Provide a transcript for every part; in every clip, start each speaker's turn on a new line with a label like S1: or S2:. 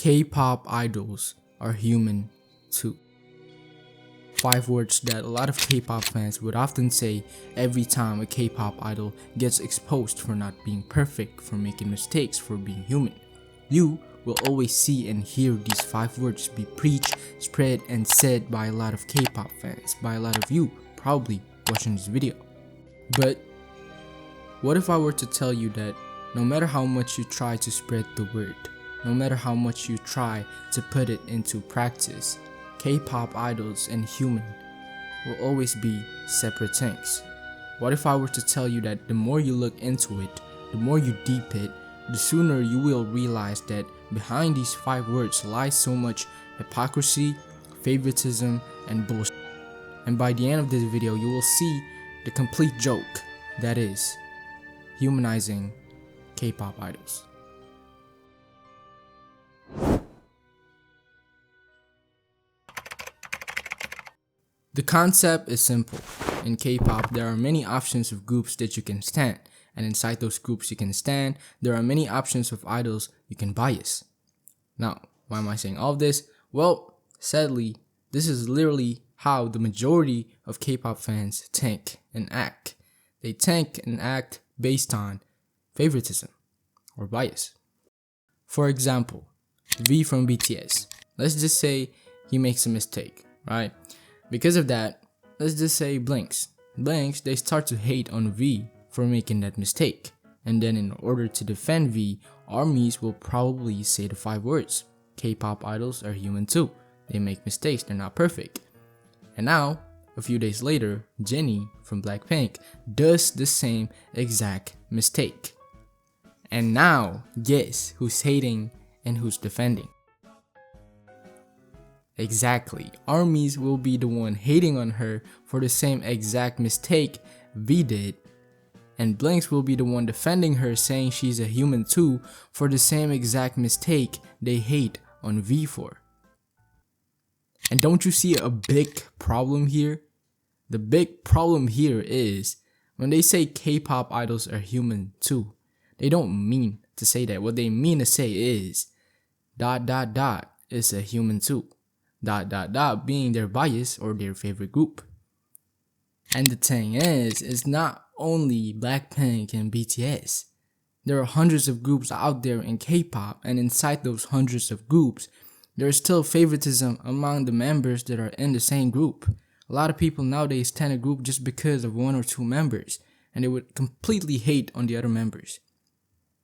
S1: K-pop idols are human too. 5 words that a lot of K-pop fans would often say every time a K-pop idol gets exposed for not being perfect, for making mistakes, for being human. You will always see and hear these 5 words be preached, spread, and said by a lot of K-pop fans, by a lot of you probably watching this video. But what if I were to tell you that no matter how much you try to spread the word, no matter how much you try to put it into practice, K-pop idols and human will always be separate things? What if I were to tell you that the more you look into it, the more you deep it, the sooner you will realize that behind these 5 words lies so much hypocrisy, favoritism, and bullshit. And by the end of this video, you will see the complete joke that is humanizing K-pop idols. The concept is simple. In K-pop, there are many options of groups that you can stand, and inside those groups you can stand, there are many options of idols you can bias. Now, why am I saying all of this? Well, sadly, this is literally how the majority of K-pop fans think and act. They think and act based on favoritism or bias. For example, V from BTS. Let's just say he makes a mistake, right? Because of that, let's just say Blinks, they start to hate on V for making that mistake. And then in order to defend V, armies will probably say the 5 words. K-pop idols are human too. They make mistakes, they're not perfect. And now, a few days later, Jennie from Blackpink does the same exact mistake. And now, guess who's hating and who's defending? Exactly, armies will be the one hating on her for the same exact mistake V did, and Blinks will be the one defending her, saying she's a human too for the same exact mistake they hate on V for. And don't you see a big problem here? The big problem here is when they say K-pop idols are human too, they don't mean to say that. What they mean to say is ... is a human too. ... being their bias or their favorite group. And the thing is, it's not only Blackpink and BTS. There are hundreds of groups out there in K-pop, and inside those hundreds of groups, there is still favoritism among the members that are in the same group. A lot of people nowadays tend a group just because of 1 or 2 members, and they would completely hate on the other members.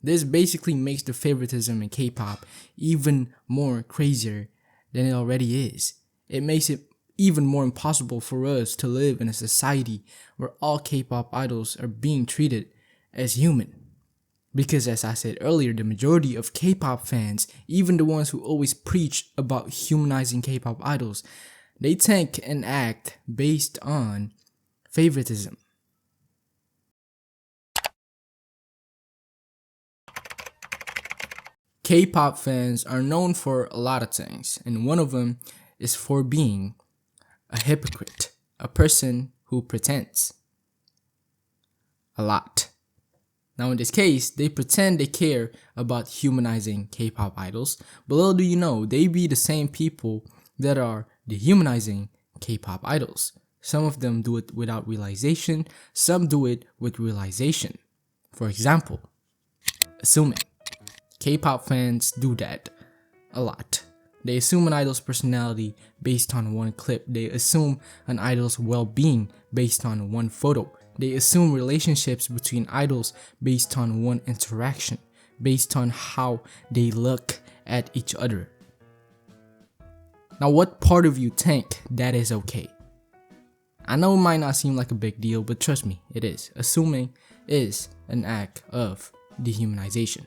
S1: This basically makes the favoritism in K-pop even more crazier than it already is. It makes it even more impossible for us to live in a society where all K-pop idols are being treated as human. Because as I said earlier, the majority of K-pop fans, even the ones who always preach about humanizing K-pop idols, they think and act based on favoritism. K-pop fans are known for a lot of things, and one of them is for being a hypocrite, a person who pretends a lot. Now in this case, they pretend they care about humanizing K-pop idols, but little do you know, they be the same people that are dehumanizing K-pop idols. Some of them do it without realization, some do it with realization. For example, assuming. K-pop fans do that a lot. They assume an idol's personality based on 1 clip. They assume an idol's well-being based on 1 photo. They assume relationships between idols based on 1 interaction, based on how they look at each other. Now, what part of you think that is okay? I know it might not seem like a big deal, but trust me, it is. Assuming is an act of dehumanization.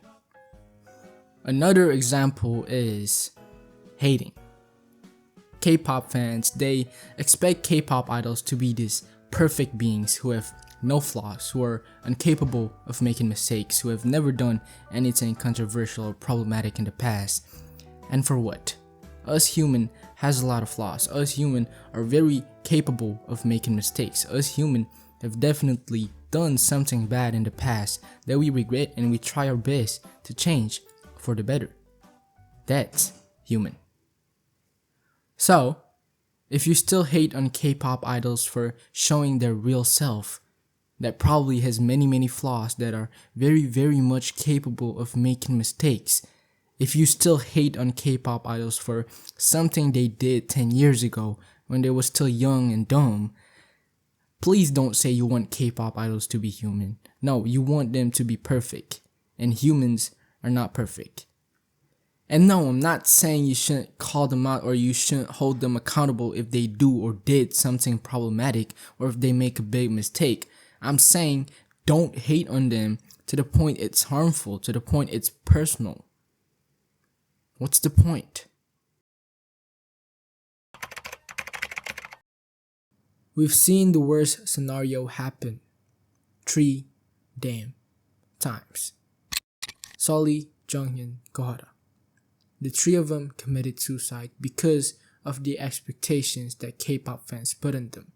S1: Another example is hating. K-pop fans, they expect K-pop idols to be these perfect beings who have no flaws, who are incapable of making mistakes, who have never done anything controversial or problematic in the past. And for what? Us human has a lot of flaws. Us human are very capable of making mistakes. Us human have definitely done something bad in the past that we regret, and we try our best to change for the better. That's human. So, if you still hate on K-pop idols for showing their real self, that probably has many flaws that are very much capable of making mistakes, if you still hate on K-pop idols for something they did 10 years ago when they were still young and dumb, please don't say you want K-pop idols to be human. No, you want them to be perfect, and humans are not perfect. And no, I'm not saying you shouldn't call them out or you shouldn't hold them accountable if they do or did something problematic or if they make a big mistake. I'm saying don't hate on them to the point it's harmful, to the point it's personal. What's the point? We've seen the worst scenario happen 3 damn times. Sully, Jonghyun, Kohara. The 3 of them committed suicide because of the expectations that K-pop fans put on them.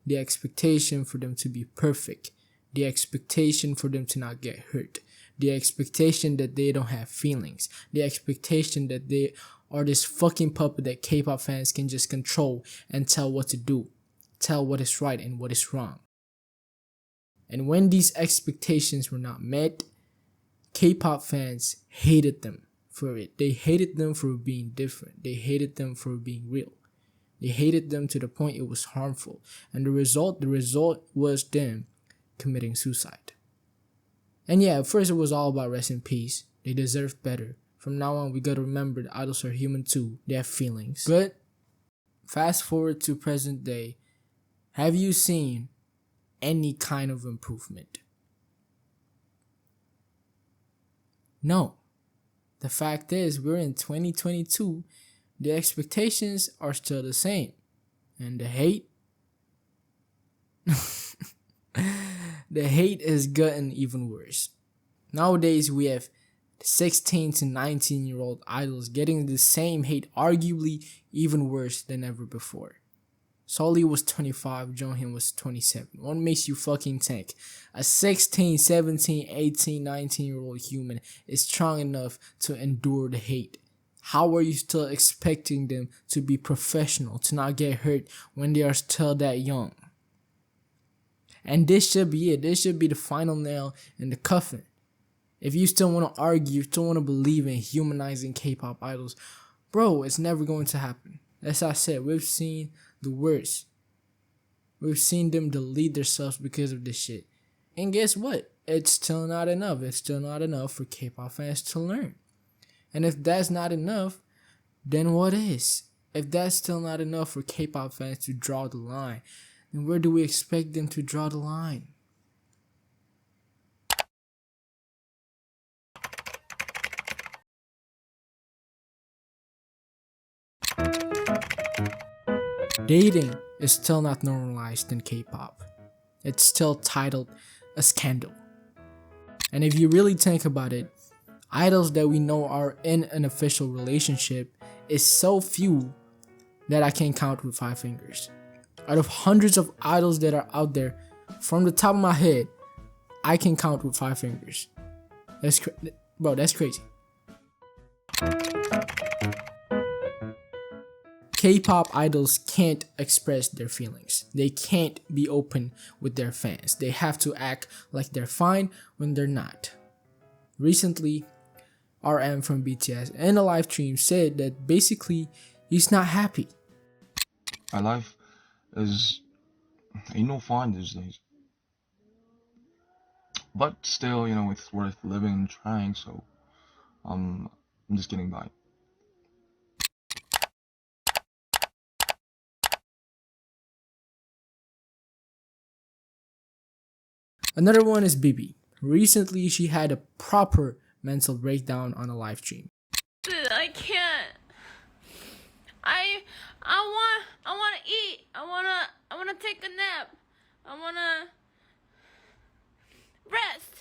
S1: The expectation for them to be perfect. The expectation for them to not get hurt. The expectation that they don't have feelings. The expectation that they are this fucking puppet that K-pop fans can just control and tell what to do. Tell what is right and what is wrong. And when these expectations were not met, K-pop fans hated them for it. They hated them for being different. They hated them for being real. They hated them to the point it was harmful. And the result was them committing suicide. And yeah, at first it was all about rest in peace. They deserve better. From now on, we gotta remember the idols are human too. They have feelings. But fast forward to present day. Have you seen any kind of improvement? No. The fact is, we're in 2022. The expectations are still the same. And the hate? The hate has gotten even worse. Nowadays, we have 16 to 19-year-old idols getting the same hate, arguably even worse than ever before. Sully was 25, Jonghyun was 27. What makes you fucking think a 16, 17, 18, 19-year-old human is strong enough to endure the hate? How are you still expecting them to be professional, to not get hurt when they are still that young? And this should be it. This should be the final nail in the coffin. If you still want to argue, you still want to believe in humanizing K-pop idols, bro, it's never going to happen. As I said, we've seen the worst. We've seen them delete themselves because of this shit. And guess what? It's still not enough. It's still not enough for K-pop fans to learn. And if that's not enough, then what is? If that's still not enough for K-pop fans to draw the line, then where do we expect them to draw the line? Dating is still not normalized in K-pop. It's still titled a scandal. And if you really think about it, idols that we know are in an official relationship is so few that I can count with 5 fingers. Out of hundreds of idols that are out there, from the top of my head, I can count with 5 fingers. That's crazy. K-pop idols can't express their feelings. They can't be open with their fans. They have to act like they're fine when they're not. Recently, RM from BTS in a live stream said that basically he's not happy.
S2: My life is ain't no fun these days. But still, it's worth living and trying, so I'm just getting by.
S1: Another one is Bibi. Recently, she had a proper mental breakdown on a live stream.
S3: I can't. I want to eat. I want to take a nap. I want to rest.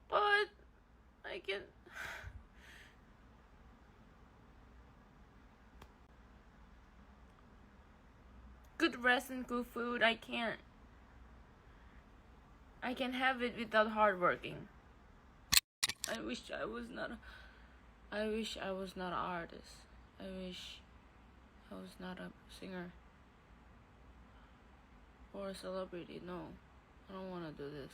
S3: But I can. Good rest and good food, I can't. I can have it without hard working. I wish I was not. I wish I was not an artist. I wish I was not a singer or a celebrity. No, I don't want to do this.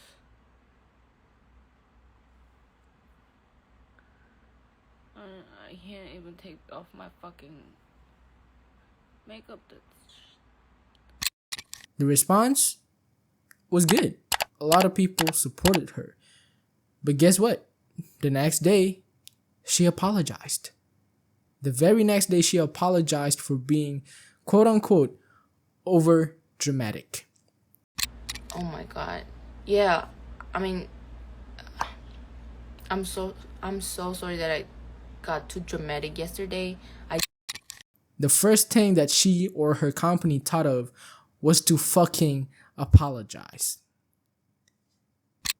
S3: I can't even take off my fucking makeup.
S1: The response was good. A lot of people supported her. But guess what? The next day, she apologized. The very next day, she apologized for being, quote unquote, over dramatic.
S3: Oh my god. Yeah, I mean, I'm so sorry that I got too dramatic yesterday.
S1: The first thing that she or her company thought of was to fucking apologize.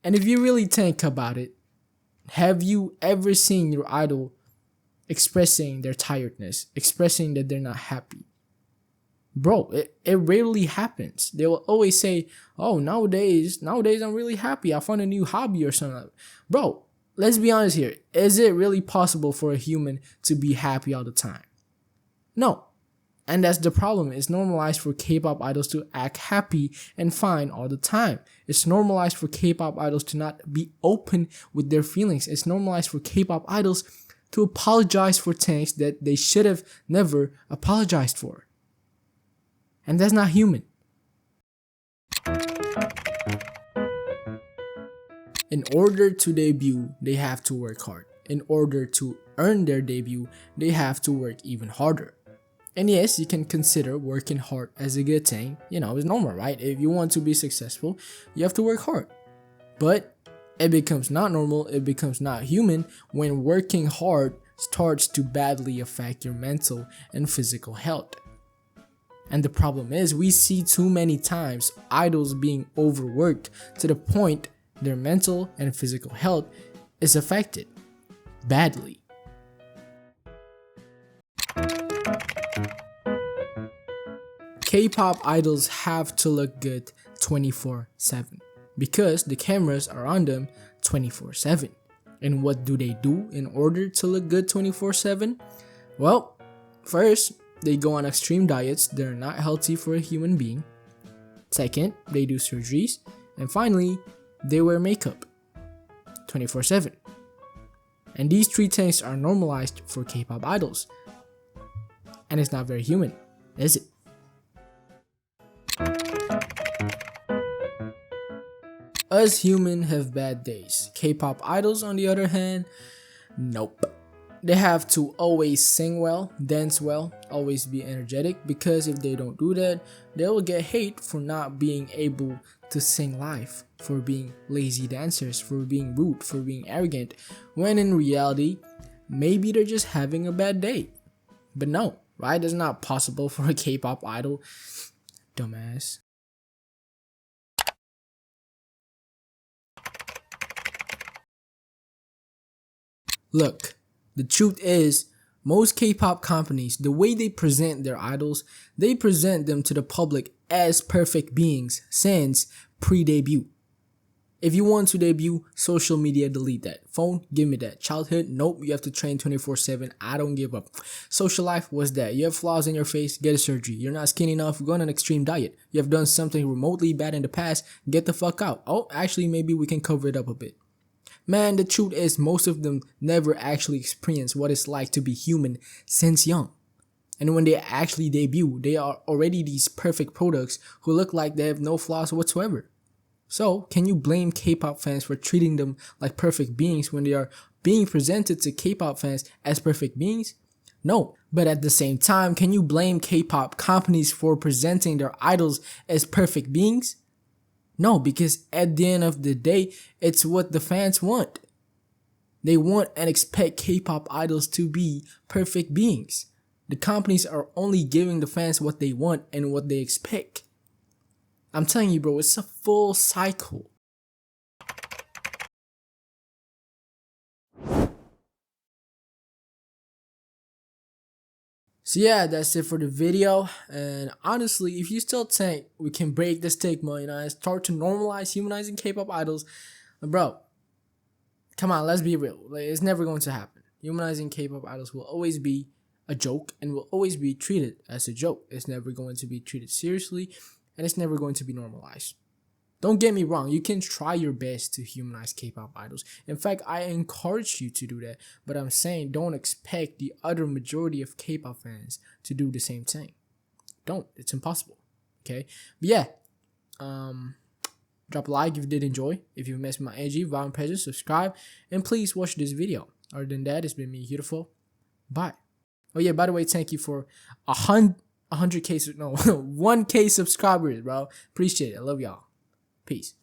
S1: And if you really think about it, have you ever seen your idol expressing their tiredness, expressing that they're not happy? Bro, it rarely happens. They will always say, oh, nowadays I'm really happy. I found a new hobby or something. Bro, let's be honest here. Is it really possible for a human to be happy all the time? No. And that's the problem. It's normalized for K-pop idols to act happy and fine all the time. It's normalized for K-pop idols to not be open with their feelings. It's normalized for K-pop idols to apologize for things that they should have never apologized for. And that's not human. In order to debut, they have to work hard. In order to earn their debut, they have to work even harder. And yes, you can consider working hard as a good thing. You know, it's normal, right? If you want to be successful, you have to work hard. But it becomes not normal, it becomes not human when working hard starts to badly affect your mental and physical health. And the problem is, we see too many times idols being overworked to the point their mental and physical health is affected badly. K-pop idols have to look good 24/7 because the cameras are on them 24/7. And what do they do in order to look good 24/7? Well, first, they go on extreme diets that are not healthy for a human being. Second, they do surgeries. And finally, they wear makeup 24/7. And these three things are normalized for K-pop idols. And it's not very human, is it? Us humans have bad days. K-pop idols, on the other hand, nope. They have to always sing well, dance well, always be energetic, because if they don't do that, they will get hate for not being able to sing live, for being lazy dancers, for being rude, for being arrogant, when in reality, maybe they're just having a bad day. But no, right? It's not possible for a K-pop idol. Dumbass. Look, the truth is, most K-pop companies, the way they present their idols, they present them to the public as perfect beings since pre-debut. If you want to debut, social media, delete that. Phone, give me that. Childhood, nope, you have to train 24/7. I don't give up. Social life, what's that? You have flaws in your face, get a surgery. You're not skinny enough, go on an extreme diet. You have done something remotely bad in the past, get the fuck out. Oh, actually, maybe we can cover it up a bit. Man, the truth is, most of them never actually experience what it's like to be human since young. And when they actually debut, they are already these perfect products who look like they have no flaws whatsoever. So, can you blame K-pop fans for treating them like perfect beings when they are being presented to K-pop fans as perfect beings? No. But at the same time, can you blame K-pop companies for presenting their idols as perfect beings? No, because at the end of the day, it's what the fans want. They want and expect K-pop idols to be perfect beings. The companies are only giving the fans what they want and what they expect. I'm telling you, bro, it's a full cycle. So yeah, that's it for the video. And honestly, if you still think we can break the stigma, and start to normalize humanizing K-pop idols, bro, Come on, let's be real. Like, it's never going to happen. Humanizing K-pop idols will always be a joke and will always be treated as a joke. It's never going to be treated seriously, and it's never going to be normalized. Don't get me wrong, you can try your best to humanize K-pop idols. In fact, I encourage you to do that, but I'm saying don't expect the other majority of K-pop fans to do the same thing. Don't. It's impossible. Okay? But yeah, drop a like if you did enjoy. If you missed my energy, violent presence, subscribe, and please watch this video. Other than that, it's been me, Beautiful. Bye. Oh yeah, by the way, thank you for 100K, no, 1K subscribers, bro. Appreciate it. I love y'all. Peace.